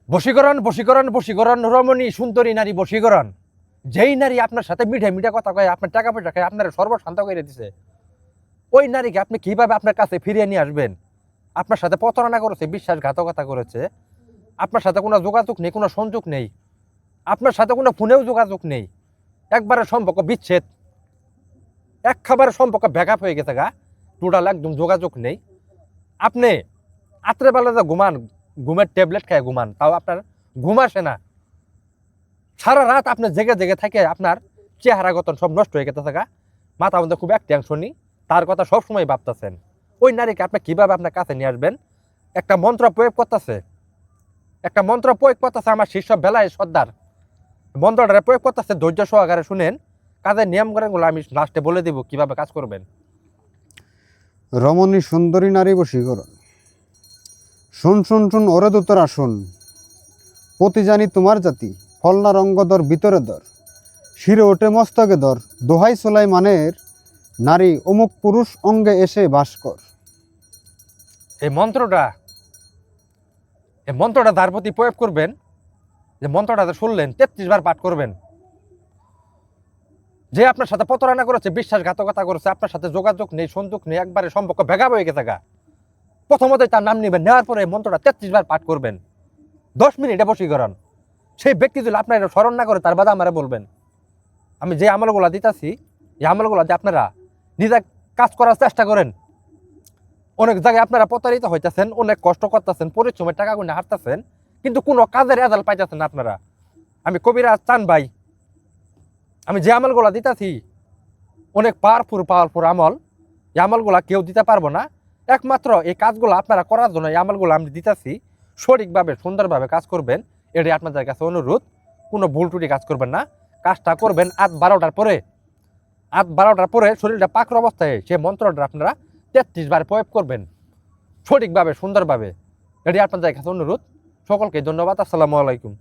বশীকরণ বশীকরণ বশীকরণ রমণী সুন্দরী নারী বশীকরণ। যেই নারী আপনার সাথে মিঠে মিঠে কথা কয়, আপনার টাকা পয়সা খায়, আপনার সর্বশান্ত করে দিছে, ওই নারীকে আপনি কিভাবে আপনার কাছে ফিরিয়ে নিয়ে আসবেন? আপনার সাথে প্রতারণা করেছে, বিশ্বাসঘাতকতা করেছে, আপনার সাথে কোনো যোগাযোগ নেই, কোনো সংযোগ নেই, আপনার সাথে কোনো ফোনেও যোগাযোগ নেই, একবারে সম্পর্ক বিচ্ছেদ, এক খাবারের সম্পর্ক ব্যাকআপ হয়ে গেছে গা, টোটাল একদম যোগাযোগ নেই। আপনি রাত্রেবেলা যে ঘুমান, ঘুমের ট্যাবলেট খায় ঘুমান, তাও আপনার ঘুম আসে না। সারা রাত আপনি জেগে জেগে থাকে, আপনার চেহারা গঠন সব নষ্ট হয়ে গেছে গা, মাথা মধ্যে খুব এক টেনশনই, তার কথা সবসময় ভাবতেছেন। ওই নারীকে আপনি কিভাবে আপনার কাছে নিয়ে আসবেন? একটা মন্ত্র প্রয়োগ করতেছে, একটা মন্ত্র প্রয়োগ করতেছে আমার শীর্ষ বেলায় সর্দার। মন্ত্রটা প্রয়োগ করতেছে, ধৈর্য সহকারে শুনেন, কাজের নিয়ম করেন গুলো আমি লাস্টে বলে দিব কিভাবে কাজ করবেন। রমণী সুন্দরী নারী বশীকরণ। শুন শুন শুন ওরে দোতরা শুন, পতি জানি তোমার জাতি, ফলনা রঙ্গদর ভিতরে দর, শিরে ওঠে মস্তকে দর, দোহাই সোলাই মানের নারী অমুক পুরুষ অঙ্গে এসে বাস কর। এই মন্ত্রটা তার প্রতি প্রয়োগ করবেন। যে মন্ত্রটা শুনলেন 33 বার পাঠ করবেন। যে আপনার সাথে প্রতারণা করেছে, বিশ্বাসঘাতকতা করেছে, আপনার সাথে যোগাযোগ নেই, সংযোগ নেই, একবারে সম্পর্ক ভেগা হয়ে গেছে গা, প্রথমতই তার নাম নেবেন, নেওয়ার পরে মন্ত্রটা 33 বার পাঠ করবেন। 10 মিনিটে বশীকরণ। সেই ব্যক্তি যদি আপনার এটা স্মরণ না করে, তার বাদে আমারে বলবেন। আমি যে আমলগুলা দিতেছি, এই আমলগুলা দিয়ে আপনারা নিজে কাজ করার চেষ্টা করেন। অনেক জায়গায় আপনারা প্রতারিত হইতেছেন, অনেক কষ্ট করতেছেন, পরিশ্রমের টাকা গুনে হারতেছেন, কিন্তু কোনো কাজের রেজাল্ট পাইতেছেন না আপনারা। আমি কবিরাজ চান ভাই, আমি যে আমলগুলা দিতেছি অনেক পাওয়ারফুল আমল। এই আমলগুলা কেউ দিতে পারবো না, একমাত্র এই কাজগুলো আপনারা করার জন্য এই আমলগুলো আমি দিতেছি। সঠিকভাবে সুন্দরভাবে কাজ করবেন, এটাই আপনাদের কাছে অনুরোধ। কোনো ভুল টুটি কাজ করবেন না, কাজটা করবেন 8-12টার পরে। 8-12টার পরে শরীরটা পাকর অবস্থায় সে মন্ত্রটা আপনারা 33 বার প্রয়োগ করবেন সঠিকভাবে সুন্দরভাবে, এটাই আপনাদের কাছে অনুরোধ। সকলকে ধন্যবাদ। আসসালামু আলাইকুম।